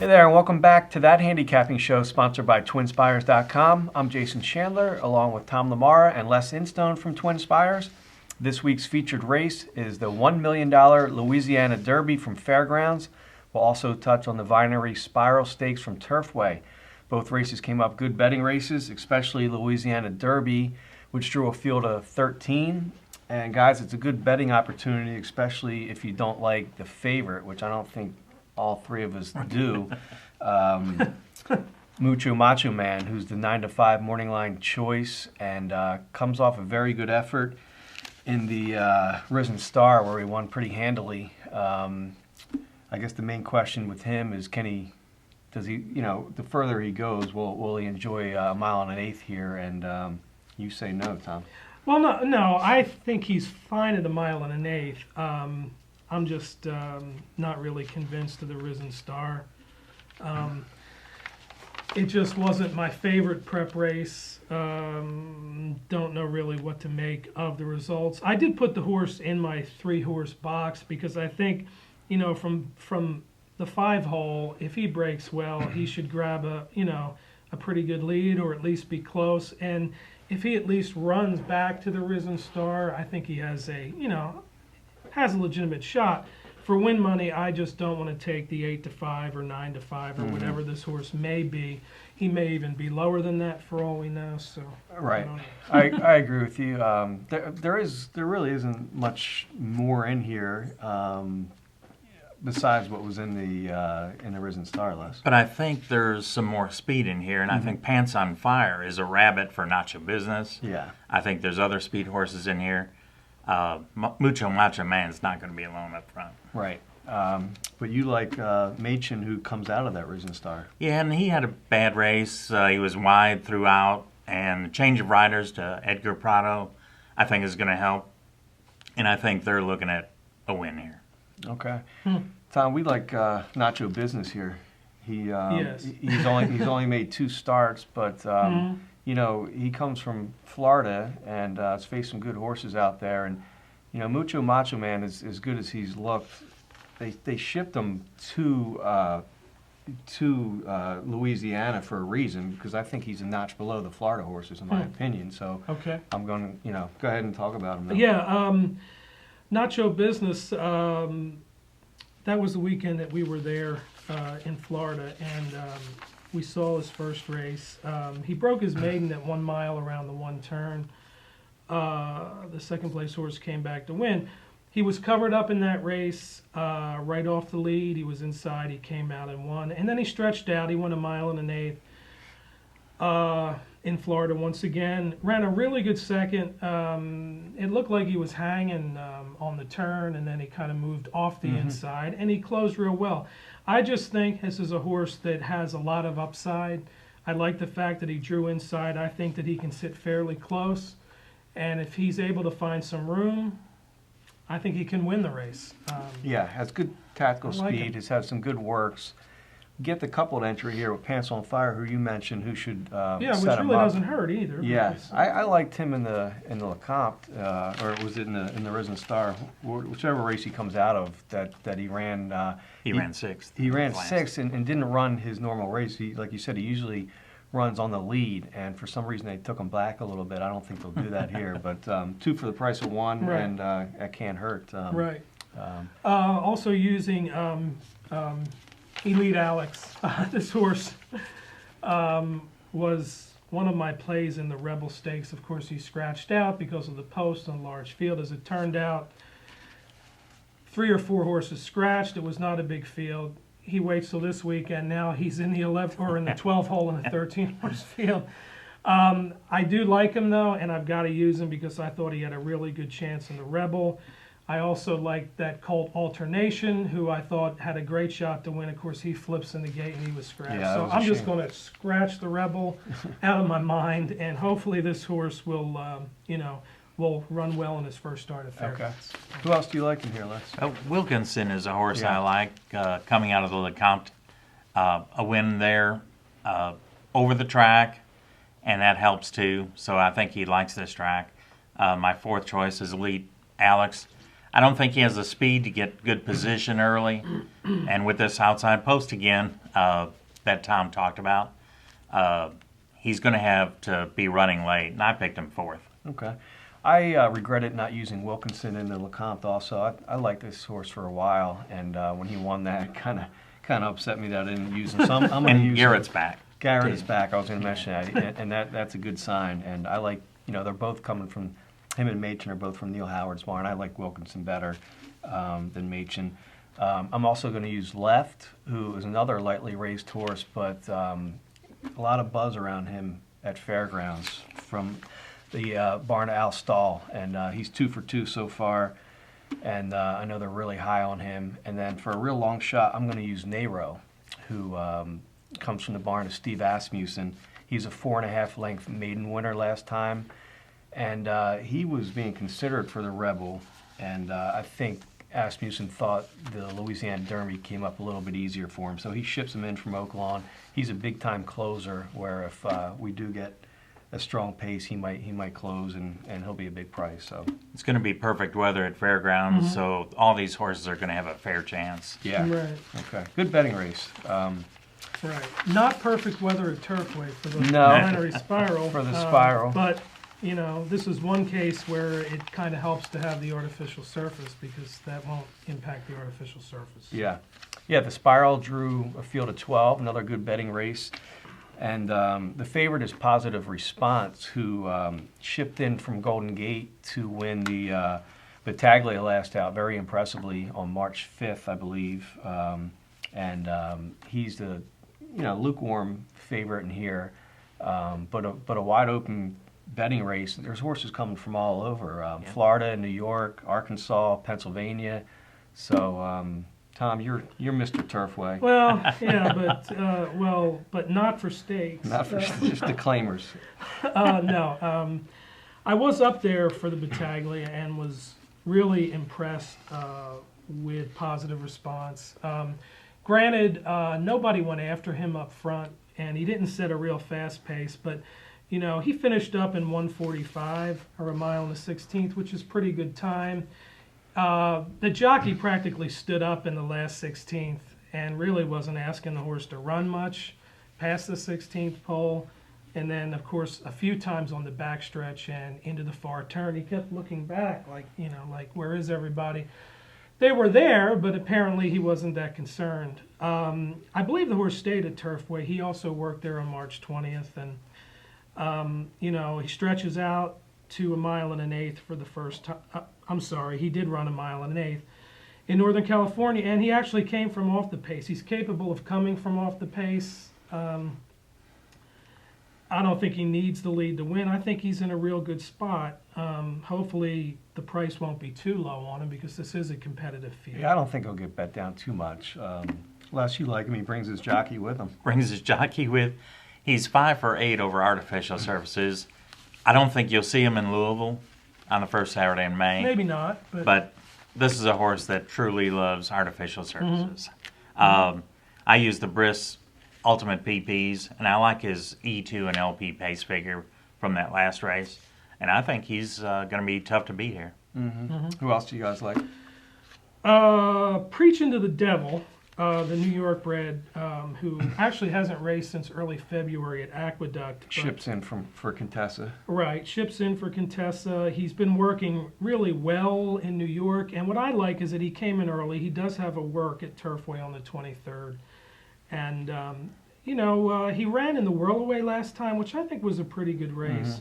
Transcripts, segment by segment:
Hey there, and welcome back to That Handicapping Show, sponsored by TwinSpires.com. I'm Jason Chandler, along with Tom Lamara and Les Instone from Twin Spires. This week's featured race is the $1 million Louisiana Derby from Fairgrounds. We'll also touch on the Vinery Spiral Stakes from Turfway. Both races came up good betting races, especially Louisiana Derby, which drew a field of 13. And guys, it's a good betting opportunity, especially if you don't like the favorite, which I don't think all three of us do. Mucho Macho Man, who's the 9-5 morning line choice, and comes off a very good effort in the Risen Star, where he won pretty handily. I guess the main question with him is, does he, the further he goes, will he enjoy a mile and an eighth here? And you say no, Tom. Well, no, I think he's fine at a mile and an eighth. I'm just not really convinced of the Risen Star. It just wasn't my favorite prep race. Don't know really what to make of the results. I did put the horse in my 3-horse box because I think, from the 5-hole, if he breaks well, he should grab a pretty good lead, or at least be close. And if he at least runs back to the Risen Star, I think he has a legitimate shot. For win money, I just don't want to take the 8-5 or 9-5 or whatever this horse may be. He may even be lower than that for all we know. So right, I agree with you. There really isn't much more in here besides what was in the Risen Star list. But I think there's some more speed in here, and I think Pants on Fire is a rabbit for Nacho business. Yeah, I think there's other speed horses in here. Mucho Macho Man's not going to be alone up front. Right. But you like Macho, who comes out of that Risen Star. Yeah, and he had a bad race. He was wide throughout, and the change of riders to Edgar Prado, I think, is going to help. And I think they're looking at a win here. Okay. Tom, we like Nacho business here. Yes. He's only made 2 starts, but he comes from Florida and has faced some good horses out there. And Mucho Macho Man is as good as he's looked. They shipped him to Louisiana for a reason, because I think he's a notch below the Florida horses, in my opinion. So okay, I'm going to go ahead and talk about him now. Yeah, Nacho business. That was the weekend that we were there in Florida, and we saw his first race. He broke his maiden at 1 mile around the 1 turn. The second place horse came back to win. He was covered up in that race right off the lead. He was inside. He came out and won. And then he stretched out. He won 1 mile and an eighth in Florida once again. Ran a really good second. It looked like he was hanging on the turn, and then he kind of moved off the inside, and he closed real well. I just think this is a horse that has a lot of upside. I like the fact that he drew inside. I think that he can sit fairly close, and if he's able to find some room, I think he can win the race. Yeah, has good tactical I like speed. him. Has had some good works. Get the coupled entry here with Pants on Fire, who you mentioned, who should Yeah, which set him really up. doesn't hurt either. Yes, I liked him in the Lecomte, or was it in the Risen Star, whichever race he comes out of that he ran. He ran 6th. He ran 6th and didn't run his normal race. He, like you said, he usually runs on the lead, and for some reason they took him back a little bit. I don't think they'll do that here, but 2 for the price of 1, Right. and that can't hurt. Right. Also using Elite Alex. This horse was one of my plays in the Rebel Stakes. Of course, he scratched out because of the post on a large field. As it turned out, 3 or 4 horses scratched. It was not a big field. He waits till this weekend. Now he's in the 11th or in the 12th hole in a 13-horse field. I do like him though, and I've got to use him because I thought he had a really good chance in the Rebel. I also liked that Colt Alternation, who I thought had a great shot to win. Of course, he flips in the gate and he was scratched. Yeah, so was a I'm just shame. going to scratch the Rebel out of my mind, and hopefully this horse will, will run well in his first start at Fairgrounds. Okay. Who else do you like in here, Les? Wilkinson is a horse Yeah. I like coming out of the Lecomte. A win there over the track, and that helps too. So I think he likes this track. My 4th choice is Elite Alex. I don't think he has the speed to get good position early. And with this outside post again, that Tom talked about, he's going to have to be running late, and I picked him fourth. Okay. I regretted not using Wilkinson in the LeCompte also. I liked this horse for a while, and when he won that, it kind of upset me that I didn't use him. So I'm going to And use Garrett's him. back. Garrett is back. I was going to mention that, and that's a good sign. And I like, they're both coming from, him and Machen are both from Neil Howard's barn. I like Wilkinson better than Machen. I'm also going to use Left, who is another lightly raced horse, but a lot of buzz around him at Fairgrounds from the barn of Al Stahl, and he's 2 for 2 so far, and I know they're really high on him. And then for a real long shot, I'm going to use Nehro, who comes from the barn of Steve Asmussen. He's a 4.5 length maiden winner last time, and he was being considered for the Rebel, and I think Asmussen thought the Louisiana Derby came up a little bit easier for him, so he ships him in from Oaklawn. He's a big-time closer, where if we do get a strong pace, he might close, and he'll be a big price. So It's going to be perfect weather at Fairgrounds, so all these horses are going to have a fair chance. yeah, Right. okay, good betting race. Right. Not perfect weather at Turfway for the No. binary spiral. For the spiral. But, this is one case where it kind of helps to have the artificial surface, because that won't impact the artificial surface. Yeah, the Spiral drew a field of 12, another good betting race. And the favorite is Positive Response, who shipped in from Golden Gate to win the Battaglia last out very impressively on March 5th, I believe. He's the lukewarm favorite in here, but a wide open betting race. There's horses coming from all over, Florida, New York, Arkansas, Pennsylvania. So Tom, you're Mr. Turfway. Well, yeah, but not for stakes. Not for just the claimers. No. I was up there for the Battaglia and was really impressed with Positive Response. Granted, nobody went after him up front, and he didn't set a real fast pace, but he finished up in 1:45 or a mile and a 16th, which is pretty good time. The jockey practically stood up in the last 16th and really wasn't asking the horse to run much past the 16th pole. And then, of course, a few times on the backstretch and into the far turn, he kept looking back like where is everybody? They were there, but apparently he wasn't that concerned. I believe the horse stayed at Turfway. He also worked there on March 20th, and he stretches out to a mile and an eighth for the first time. I'm sorry, he did run a mile and an eighth in Northern California, and he actually came from off the pace. He's capable of coming from off the pace. I don't think he needs the lead to win. I think he's in a real good spot. Hopefully the price won't be too low on him, because this is a competitive field. Yeah, I don't think he'll get bet down too much. Unless you like him, he brings his jockey with him. He's 5 for 8 over artificial surfaces. I don't think you'll see him in Louisville on the first Saturday in May. Maybe not, But this is a horse that truly loves artificial surfaces. I use the Briss Ultimate PPs, and I like his E2 and LP pace figure from that last race. And I think he's going to be tough to beat here. Who else do you guys like? Preachintothedevil, the New York bred, who actually hasn't raced since early February at Aqueduct. Ships in for Contessa. Right, ships in for Contessa. He's been working really well in New York, and what I like is that he came in early. He does have a work at Turfway on the 23rd. And, he ran in the Whirlaway last time, which I think was a pretty good race.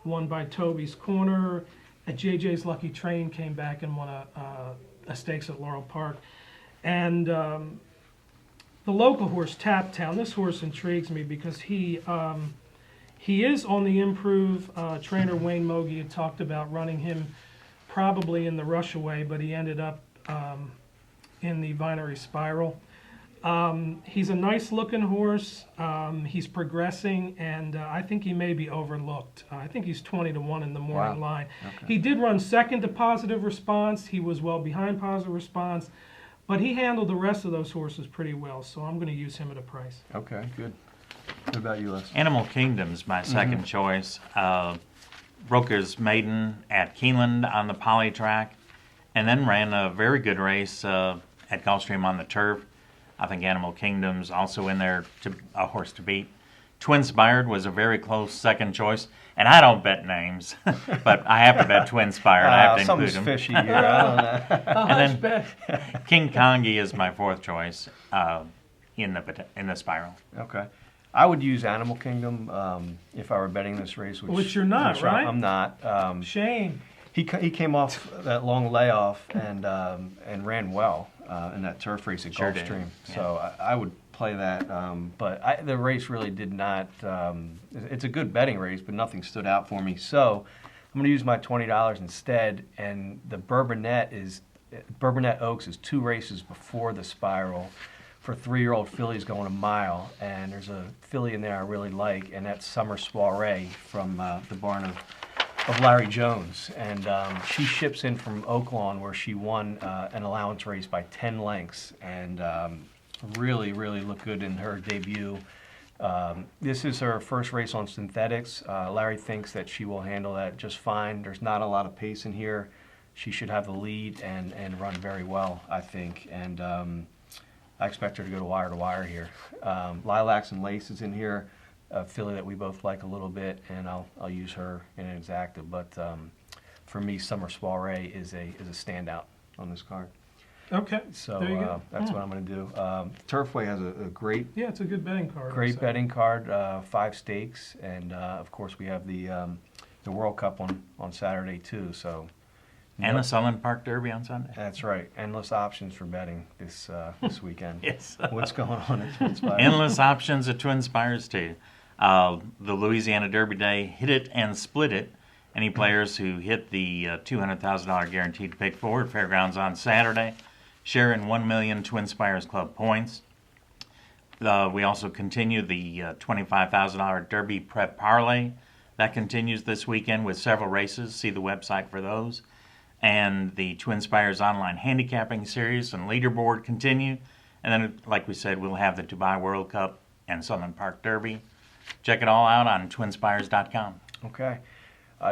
Won by Toby's Corner. At JJ's Lucky Train came back and won a stakes at Laurel Park. And the local horse, Taptowne, this horse intrigues me because he is on the improve. Trainer Wayne Mogi had talked about running him probably in the Rushaway, but he ended up in the Vinery Spiral. He's a nice looking horse. He's progressing, and I think he may be overlooked. I think he's 20-1 in the morning line. Okay. He did run second to Positive Response. He was well behind Positive Response, but he handled the rest of those horses pretty well, so I'm going to use him at a price. Okay, good. What about you, Les? Animal Kingdom's my second choice. Broke his maiden at Keeneland on the poly track, And then ran a very good race at Gulfstream on the turf. I think Animal Kingdom's also in there, a horse to beat. Twinspired was a very close second choice. And I don't bet names, but I have to bet Twinspired. I have to include Something's him. fishy here. I don't know. And then King Kongi is my fourth choice in the spiral. Okay. I would use Animal Kingdom if I were betting this race. Which you're not, right? I'm not. Shame. He came off that long layoff and ran well in that turf race at Sure did. Gulfstream. Yeah. So I would play that. But the race really did not. It's a good betting race, but nothing stood out for me. So I'm going to use my $20 instead. And the Bourbonette Oaks is 2 races before the spiral for 3-year-old fillies going a mile. And there's a filly in there I really like, and that's Summer Soiree from the barn of Larry Jones, and she ships in from Oaklawn where she won an allowance race by 10 lengths, and really looked good in her debut. This is her first race on synthetics. Larry thinks that she will handle that just fine. There's not a lot of pace in here. She should have the lead and run very well, I think, and I expect her to go to wire here. Lilacs and Lace is in here. A filly that we both like a little bit, and I'll use her in an exacta. But for me, Summer Soiree is a standout on this card. Okay. So there you go. that's what I'm going to do. Turfway has a great It's a good betting card. great betting card, 5 stakes, and of course we have the World Cup on Saturday too. So And the Sunland Park Derby on Sunday. that's right. Endless options for betting this weekend. Yes. What's going on at Twinspires? Endless options at Twinspires too. The Louisiana Derby Day, hit it and split it. Any players who hit the $200,000 guaranteed pick four at Fairgrounds on Saturday share in 1 million Twinspires Club points. We also continue the $25,000 Derby Prep Parlay. That continues this weekend with several races. See the website for those. And the Twinspires Online Handicapping Series and Leaderboard continue. And then, like we said, we'll have the Dubai World Cup and Sunland Park Derby. Check it all out on twinspires.com. Okay.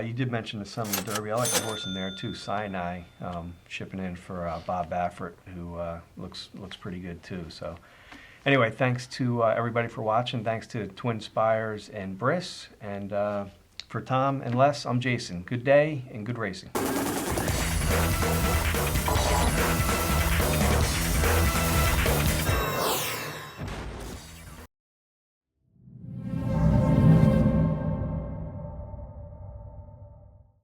You did mention the Sunland Derby. I like the horse in there too, Sinai, shipping in for Bob Baffert, who looks pretty good too. So, anyway, thanks to everybody for watching. Thanks to Twinspires and Briss, and for Tom and Les, I'm Jason. Good day and good racing.